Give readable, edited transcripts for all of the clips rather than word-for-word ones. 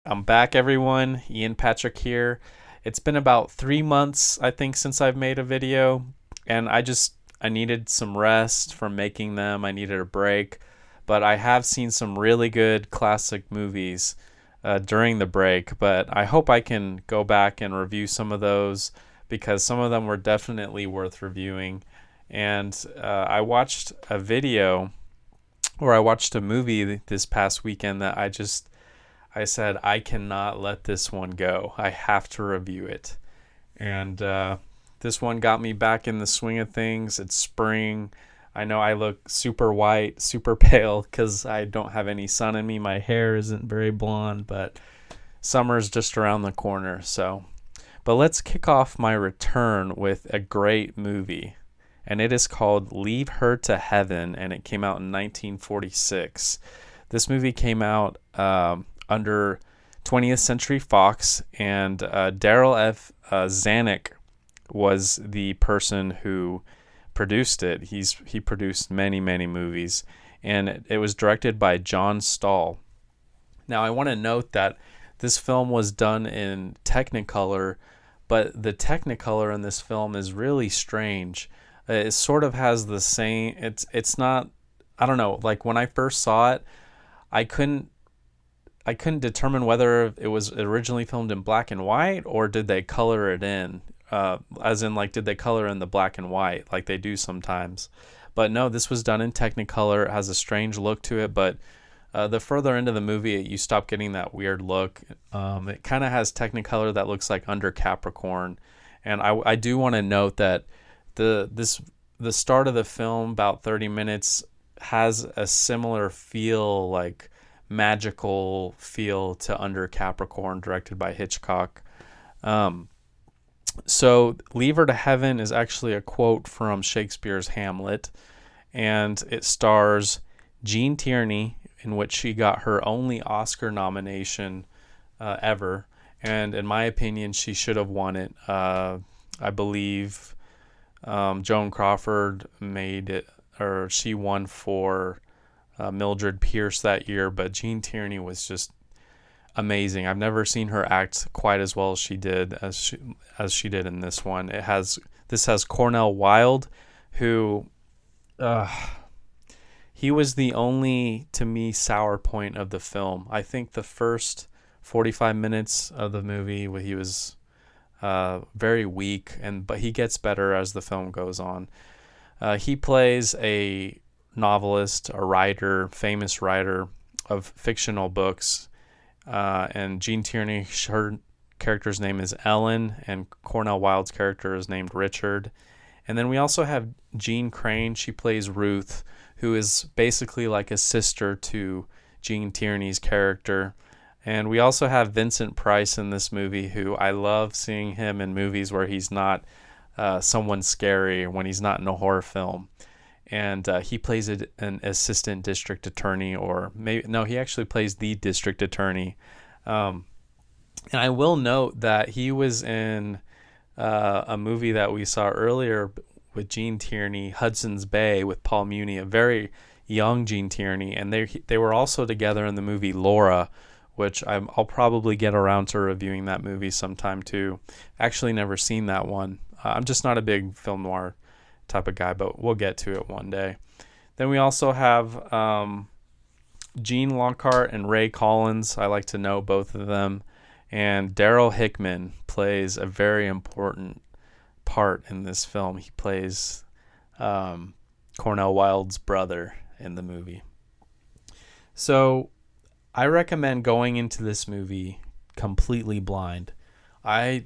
I'm back, everyone. Ian Patrick here. It's been about 3 months, I think, since I've made a video, and I needed some rest from making them. I needed a break, but I have seen some really good classic movies during the break. But I hope I can go back and review some of those because some of them were definitely worth reviewing. And I watched a video, or I watched a movie this past weekend that I said, I cannot let this one go. I have to review it. And this one got me back in the swing of things. It's spring. I know I look super white, super pale because I don't have any sun in me. My hair isn't very blonde, but summer's just around the corner. But let's kick off my return with a great movie. And it is called Leave Her to Heaven, and it came out in 1946. This movie came out under 20th Century Fox, and Darryl F. Zanuck was the person who produced it. He produced many, many movies, and it was directed by John Stahl. Now, I want to note that this film was done in Technicolor, but the Technicolor in this film is really strange. It sort of has the same, it's not, I don't know, like when I first saw it, I couldn't determine whether it was originally filmed in black and white or did they color it in, as in like did they color in the black and white like they do sometimes. But no, this was done in Technicolor. It has a strange look to it, but the further into the movie you stop getting that weird look. It kind of has Technicolor that looks like under Capricorn. And I do want to note that the start of the film, about 30 minutes, has a similar feel, like magical feel to Under Capricorn, directed by Hitchcock. So Leave Her to Heaven is actually a quote from Shakespeare's Hamlet, and it stars Jeanne Tierney, in which she got her only Oscar nomination ever, and in my opinion she should have won it. I believe Joan Crawford made it, or she won for Mildred Pierce that year, but Jeanne Tierney was just amazing. I've never seen her act quite as well as she did in this one. This has Cornel Wilde, who he was the only, to me, sour point of the film. I think the first 45 minutes of the movie he was very weak, but he gets better as the film goes on. He plays a novelist, a writer, famous writer of fictional books, and Jeanne Tierney, her character's name is Ellen, and Cornel Wilde's character is named Richard. And then we also have Jeanne Crain. She plays Ruth, who is basically like a sister to Jeanne Tierney's character. And we also have Vincent Price in this movie, who I love seeing him in movies where he's not someone scary, when he's not in a horror film. And he plays an assistant district attorney, or maybe, no, he actually plays the district attorney. And I will note that he was in a movie that we saw earlier with Jeanne Tierney, Hudson's Bay, with Paul Muni, a very young Jeanne Tierney. And they were also together in the movie Laura, which I'll probably get around to reviewing that movie sometime too. Actually never seen that one. I'm just not a big film noir type of guy, but we'll get to it one day. Then we also have Gene Lockhart and Ray Collins. I like to know both of them. And Darryl Hickman plays a very important part in this film. He plays Cornel Wilde's brother in the movie. So I recommend going into this movie completely blind. I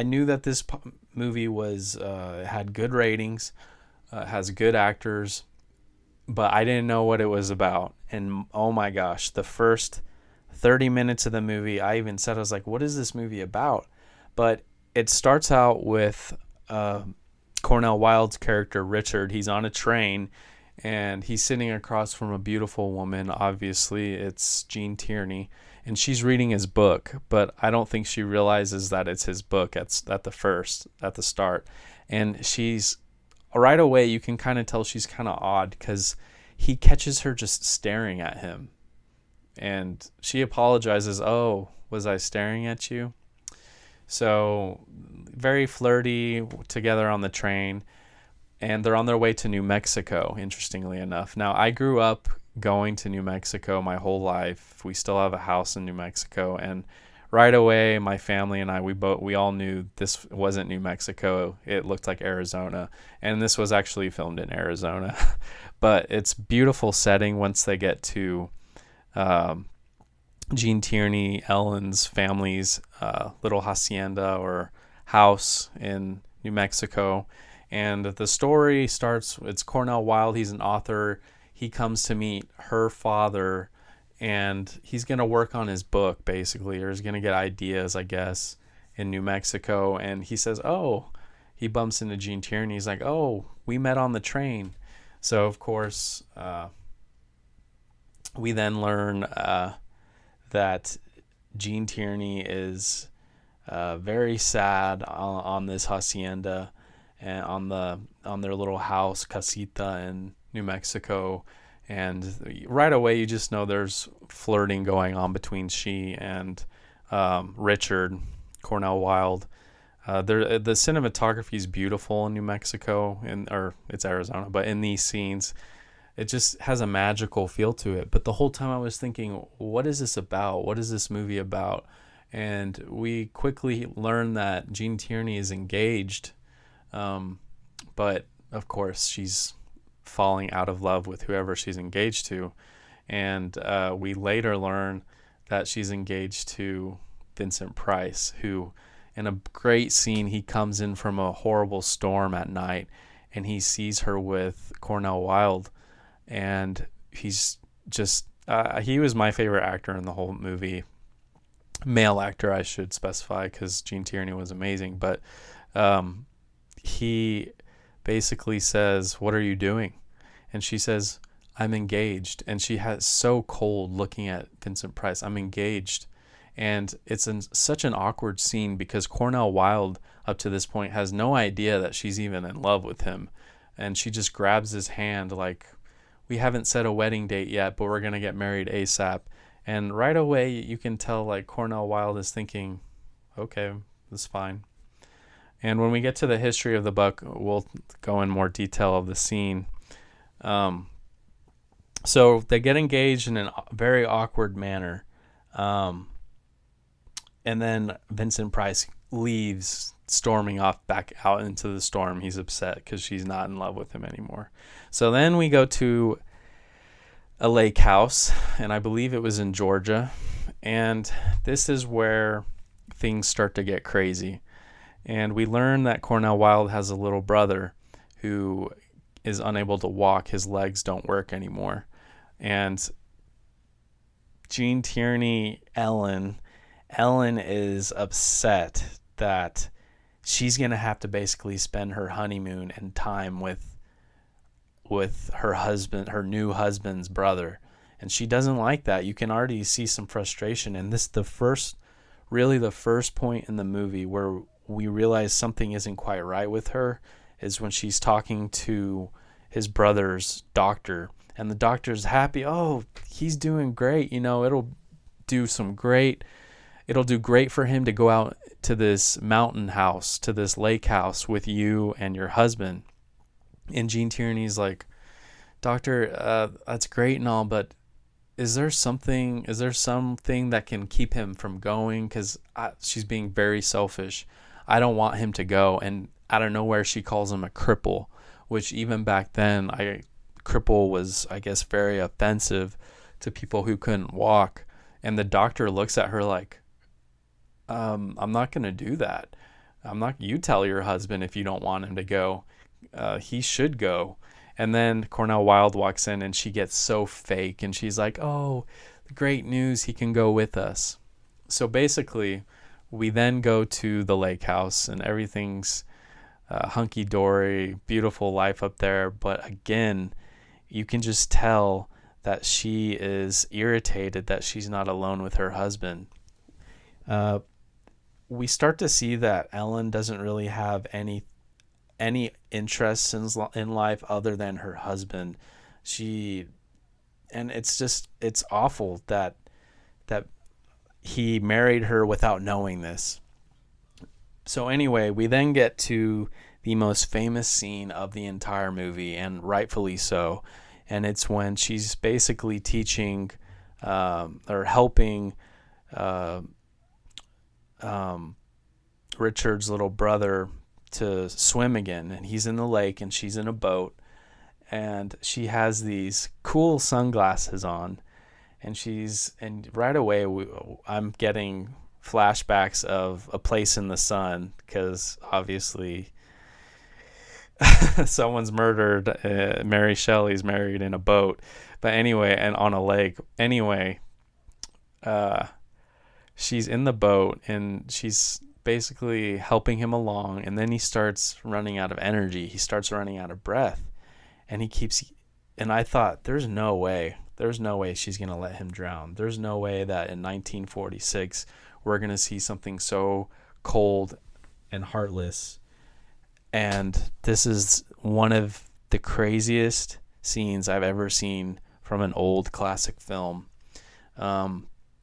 knew that this movie was had good ratings, has good actors, but I didn't know what it was about. And oh my gosh, the first 30 minutes of the movie, I even said, I was like, what is this movie about? But it starts out with Cornel Wilde's character, Richard. He's on a train, and he's sitting across from a beautiful woman. Obviously, it's Jeanne Tierney, and she's reading his book, but I don't think she realizes that it's his book at the start. And she's, right away, you can kind of tell she's kind of odd because he catches her just staring at him. And she apologizes. Oh, was I staring at you? So very flirty together on the train, and they're on their way to New Mexico, interestingly enough. Now, I grew up going to New Mexico my whole life. We still have a house in New Mexico, and right away my family and I, we all knew this wasn't New Mexico. It looked like Arizona, and this was actually filmed in Arizona. But it's beautiful setting once they get to Jean Tierney, Ellen's family's little hacienda or house in New Mexico. And the story starts, it's Cornel Wilde. He's an author. He comes to meet her father, and he's going to work on his book, basically, or he's going to get ideas, I guess, in New Mexico. And he says, oh, he bumps into Jean Tierney. He's like, oh, we met on the train. So, of course, we then learn that Jean Tierney is very sad on this hacienda and on their little house, casita in New Mexico. And right away, you just know there's flirting going on between she and Richard, Cornel Wilde. The cinematography is beautiful in New Mexico, or it's Arizona, but in these scenes, it just has a magical feel to it. But the whole time I was thinking, what is this about? What is this movie about? And we quickly learn that Jean Tierney is engaged, but of course she's falling out of love with whoever she's engaged to. And we later learn that she's engaged to Vincent Price, who, in a great scene, he comes in from a horrible storm at night, and he sees her with Cornel Wilde. And he's just, he was my favorite actor in the whole movie. Male actor, I should specify, because Jean Tierney was amazing. But he basically says, what are you doing? And she says, I'm engaged. And she has so cold looking at Vincent Price. I'm engaged. And it's such an awkward scene because Cornel Wilde, up to this point, has no idea that she's even in love with him. And she just grabs his hand like, we haven't set a wedding date yet, but we're going to get married ASAP. And right away, you can tell like Cornel Wilde is thinking, okay, that's fine. And when we get to the history of the book, we'll go in more detail of the scene. So they get engaged in a very awkward manner. And then Vincent Price leaves, storming off back out into the storm. He's upset because she's not in love with him anymore. So then we go to a lake house, and I believe it was in Georgia. And this is where things start to get crazy. And we learn that Cornel Wilde has a little brother who is unable to walk. His legs don't work anymore. And Jean Tierney, Ellen is upset that she's going to have to basically spend her honeymoon and time with her husband, her new husband's brother. And she doesn't like that. You can already see some frustration. And this the first point in the movie where we realize something isn't quite right with her is when she's talking to his brother's doctor. And the doctor's happy. Oh, he's doing great. It'll do great for him to go out to this mountain house, to this lake house with you and your husband. And Jean Tierney's like, doctor, that's great and all, but is there something that can keep him from going? Because she's being very selfish. I don't want him to go. And out of nowhere, she calls him a cripple, which even back then, cripple was, I guess, very offensive to people who couldn't walk. And the doctor looks at her like, I'm not going to do that. You tell your husband if you don't want him to go. He should go. And then Cornel Wilde walks in and she gets so fake and she's like, oh, great news, he can go with us. So basically, we then go to the lake house and everything's hunky-dory, beautiful life up there. But again, you can just tell that she is irritated that she's not alone with her husband. We start to see that Ellen doesn't really have any interests in life other than her husband. And it's awful that that he married her without knowing this. So anyway, we then get to the most famous scene of the entire movie, and rightfully so. And it's when she's basically teaching or helping Richard's little brother to swim again. And he's in the lake and she's in a boat. And she has these cool sunglasses on. And right away, I'm getting flashbacks of A Place in the Sun, because obviously someone's murdered. Mary Shelley's married in a boat, but anyway, and on a lake. Anyway, she's in the boat and she's basically helping him along, and then he starts running out of energy. He starts running out of breath, and and I thought, there's no way she's going to let him drown. There's no way that in 1946 we're going to see something so cold and heartless. And this is one of the craziest scenes I've ever seen from an old classic film.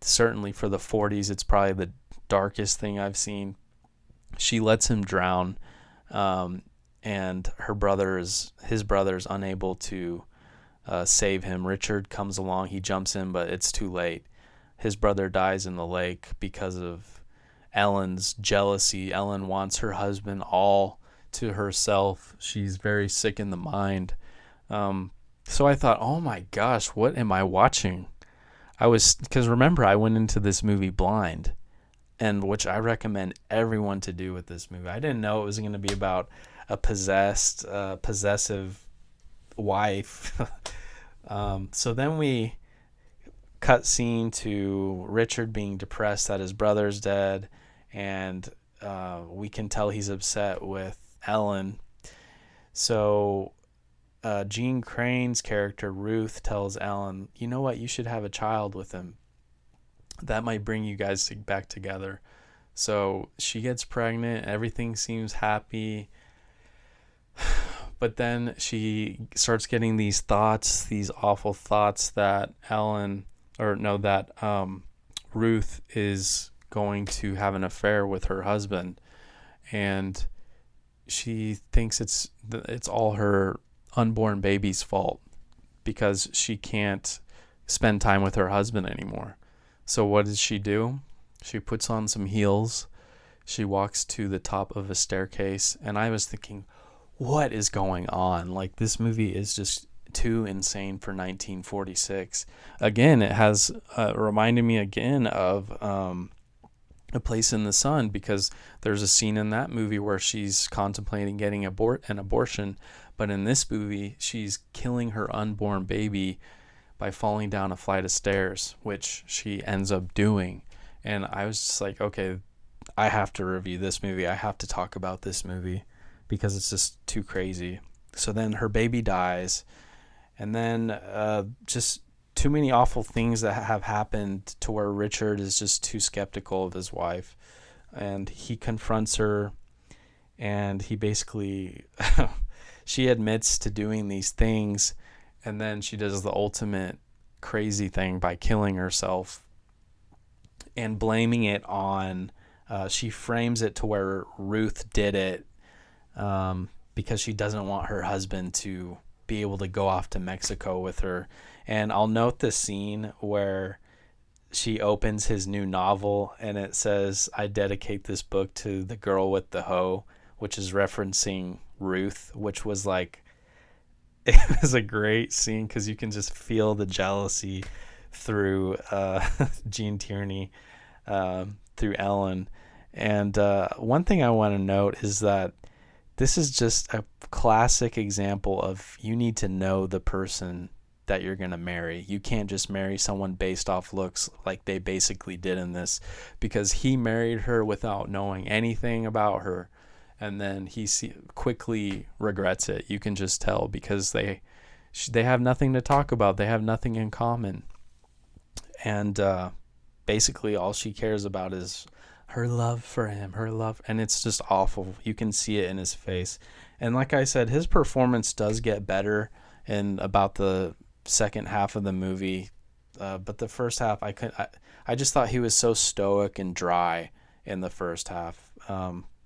Certainly for the 40s, it's probably the darkest thing I've seen. She lets him drown, and his brother's unable to save him. Richard comes along, he jumps in, but it's too late. His brother dies in the lake because of Ellen's jealousy. Ellen wants her husband all to herself. She's very sick in the mind. So I thought, oh my gosh, what am I watching? Because remember, I went into this movie blind, and which I recommend everyone to do with this movie. I didn't know it was going to be about a possessive wife. So then we cut scene to Richard being depressed that his brother's dead, and we can tell he's upset with Ellen. So Jeanne Crain's character Ruth tells Ellen, you know what, you should have a child with him. That might bring you guys back together. So she gets pregnant, everything seems happy. But then she starts getting these thoughts, these awful thoughts that Ruth is going to have an affair with her husband, and she thinks it's all her unborn baby's fault because she can't spend time with her husband anymore. So what does she do? She puts on some heels. She walks to the top of a staircase, and I was thinking, what is going on? Like, this movie is just too insane for 1946. Again, it has reminded me again of A Place in the Sun, because there's a scene in that movie where she's contemplating getting an abortion, but in this movie, she's killing her unborn baby by falling down a flight of stairs, which she ends up doing. And I was just like, okay, I have to review this movie. I have to talk about this movie because it's just too crazy. So then her baby dies, and then just too many awful things that have happened to where Richard is just too skeptical of his wife, and he confronts her, and he basically she admits to doing these things, and then she does the ultimate crazy thing by killing herself and blaming it on she frames it to where Ruth did it because she doesn't want her husband to be able to go off to Mexico with her. And I'll note the scene where she opens his new novel and it says, I dedicate this book to the girl with the hoe, which is referencing Ruth, which was like, it was a great scene because you can just feel the jealousy through Jeanne Tierney, through Ellen. And one thing I want to note is that this is just a classic example of you need to know the person that you're going to marry. You can't just marry someone based off looks like they basically did in this, because he married her without knowing anything about her, and then he quickly regrets it. You can just tell because they have nothing to talk about. They have nothing in common. And basically all she cares about is her love for him, and it's just awful. You can see it in his face. And like I said, his performance does get better in about the second half of the movie, but the first half I just thought he was so stoic and dry in the first half.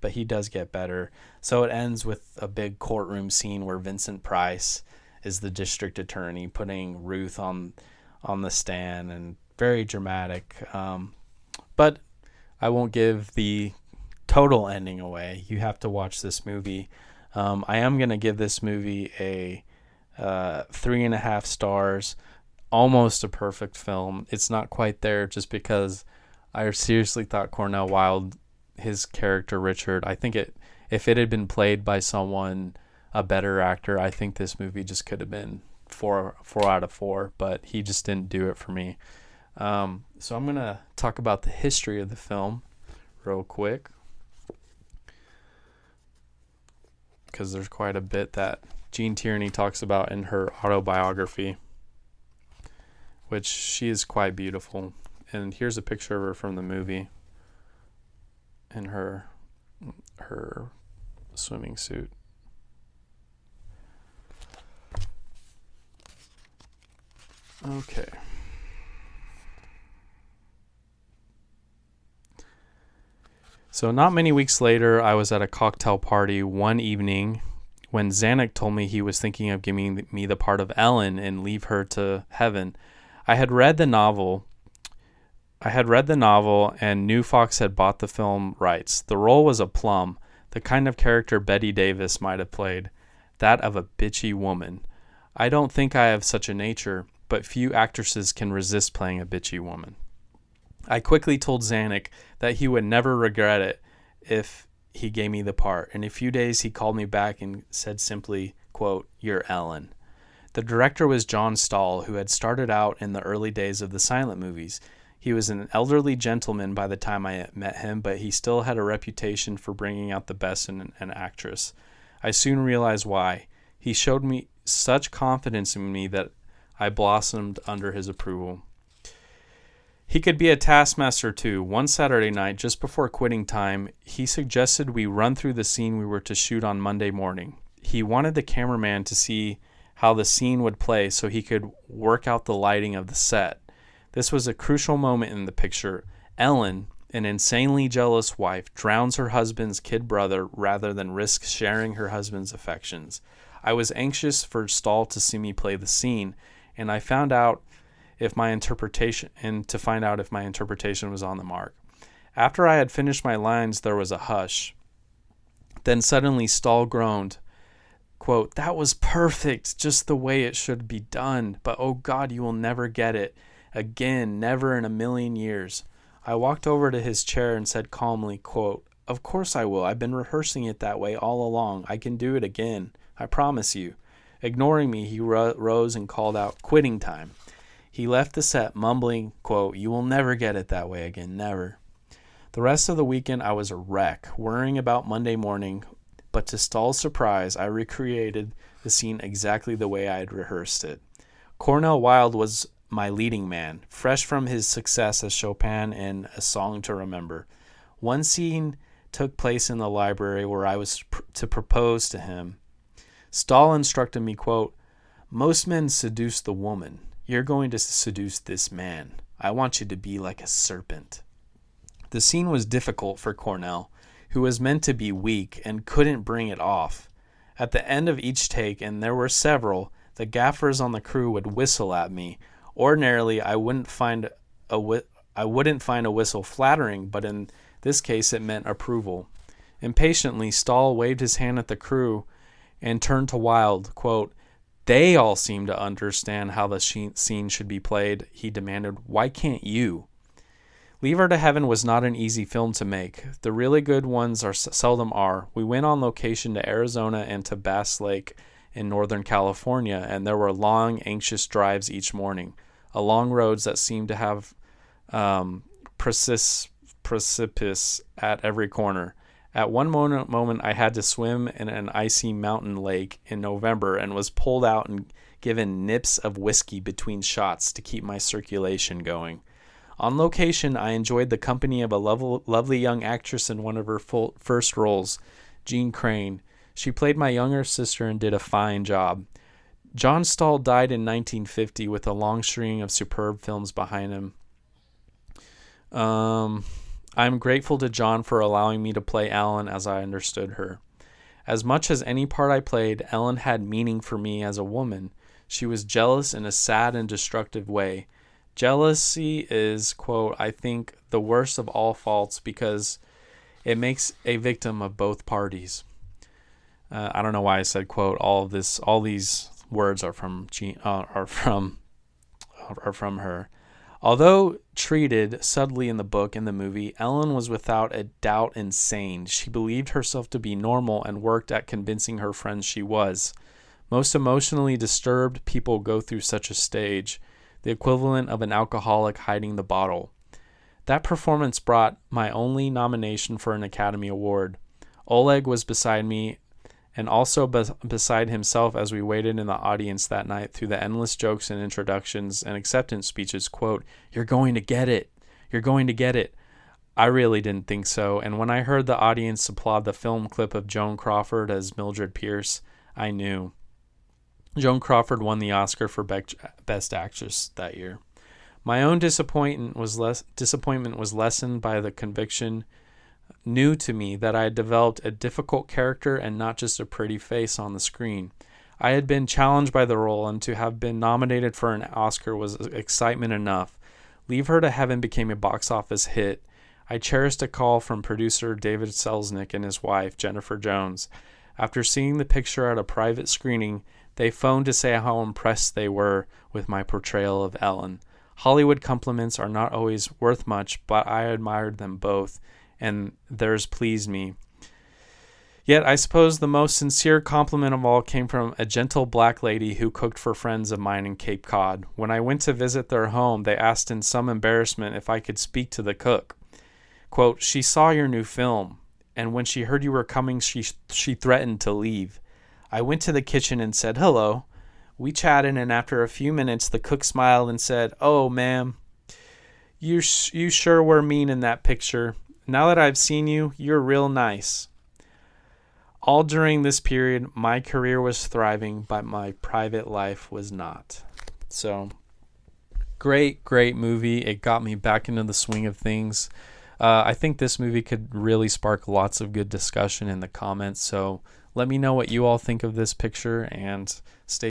But he does get better. So it ends with a big courtroom scene where Vincent Price is the district attorney putting Ruth on the stand, and very dramatic. But I won't give the total ending away. You have to watch this movie. I am going to give this movie a 3.5 stars. Almost a perfect film. It's not quite there just because I seriously thought Cornel Wilde, his character Richard, I think if it had been played by someone, a better actor, I think this movie just could have been 4 out of 4, but he just didn't do it for me. So I'm going to talk about the history of the film real quick, because there's quite a bit that Jeanne Tierney talks about in her autobiography, which she is quite beautiful. And here's a picture of her from the movie in her swimming suit. Okay. So not many weeks later, I was at a cocktail party one evening when Zanuck told me he was thinking of giving me the part of Ellen in Leave Her to Heaven. I had read the novel, and knew Fox had bought the film rights. The role was a plum, the kind of character Bette Davis might have played, that of a bitchy woman. I don't think I have such a nature, but few actresses can resist playing a bitchy woman. I quickly told Zanuck that he would never regret it if he gave me the part. In a few days, he called me back and said simply, quote, "You're Ellen." The director was John Stahl, who had started out in the early days of the silent movies. He was an elderly gentleman by the time I met him, but he still had a reputation for bringing out the best in an actress. I soon realized why. He showed me such confidence in me that I blossomed under his approval. He could be a taskmaster too. One Saturday night, just before quitting time, he suggested we run through the scene we were to shoot on Monday morning. He wanted the cameraman to see how the scene would play so he could work out the lighting of the set. This was a crucial moment in the picture. Ellen, an insanely jealous wife, drowns her husband's kid brother rather than risk sharing her husband's affections. I was anxious for Stahl to see me play the scene, and I found out if my interpretation was on the mark. After I had finished my lines, there was a hush. Then suddenly Stahl groaned, quote, "That was perfect, just the way it should be done. But oh God, you will never get it. Again, never in a million years." I walked over to his chair and said calmly, quote, "Of course I will. I've been rehearsing it that way all along. I can do it again. I promise you." Ignoring me, he rose and called out, "Quitting time." He left the set mumbling, quote, "You will never get it that way again, never." The rest of the weekend I was a wreck, worrying about Monday morning, but to Stahl's surprise, I recreated the scene exactly the way I had rehearsed it. Cornel Wilde was my leading man, fresh from his success as Chopin in A Song to Remember. One scene took place in the library where I was to propose to him. Stahl instructed me, quote, "Most men seduce the woman. You're going to seduce this man. I want you to be like a serpent." The scene was difficult for Cornel, who was meant to be weak and couldn't bring it off. At the end of each take, and there were several, the gaffers on the crew would whistle at me. Ordinarily, I wouldn't find a whistle flattering, but in this case it meant approval. Impatiently, Stahl waved his hand at the crew and turned to Wilde, quote, "They all seem to understand how the scene should be played," he demanded. "Why can't you?" Leave Her to Heaven was not an easy film to make. The really good ones seldom are. We went on location to Arizona and to Bass Lake in Northern California, and there were long, anxious drives each morning, along roads that seemed to have precipice at every corner. At one moment, I had to swim in an icy mountain lake in November and was pulled out and given nips of whiskey between shots to keep my circulation going. On location, I enjoyed the company of a lovely young actress in one of her first roles, Jeanne Crain. She played my younger sister and did a fine job. John Stahl died in 1950 with a long string of superb films behind him. I'm grateful to John for allowing me to play Ellen as I understood her. As much as any part I played, Ellen had meaning for me as a woman. She was jealous in a sad and destructive way. Jealousy is, quote, I think, the worst of all faults because it makes a victim of both parties. I don't know why I said, quote. All these words are from Jeanne, are from her. Although treated subtly in the book and the movie, Ellen was without a doubt insane. She believed herself to be normal and worked at convincing her friends she was. Most emotionally disturbed people go through such a stage, the equivalent of an alcoholic hiding the bottle. That performance brought my only nomination for an Academy Award. Oleg was beside me and also beside himself as we waited in the audience that night through the endless jokes and introductions and acceptance speeches, quote, "You're going to get it. You're going to get it." I really didn't think so, and when I heard the audience applaud the film clip of Joan Crawford as Mildred Pierce, I knew. Joan Crawford won the Oscar for Best Actress that year. My own disappointment was lessened by the conviction new to me that I had developed a difficult character and not just a pretty face on the screen. I had been challenged by the role, and to have been nominated for an Oscar was excitement enough. Leave Her to Heaven became a box office hit. I cherished a call from producer David Selznick and his wife, Jennifer Jones. After seeing the picture at a private screening, they phoned to say how impressed they were with my portrayal of Ellen. Hollywood compliments are not always worth much, but I admired them both, and theirs pleased me. Yet I suppose the most sincere compliment of all came from a gentle black lady who cooked for friends of mine in Cape Cod. When I went to visit their home, they asked in some embarrassment if I could speak to the cook. Quote, "She saw your new film, and when she heard you were coming, she threatened to leave. I went to the kitchen and said hello. We chatted, and after a few minutes, the cook smiled and said, 'Oh, ma'am, you sure were mean in that picture. Now that I've seen you, you're real nice.' All during this period, my career was thriving, but my private life was not." So, great movie. It got me back into the swing of things. I think this movie could really spark lots of good discussion in the comments. So let me know what you all think of this picture, and stay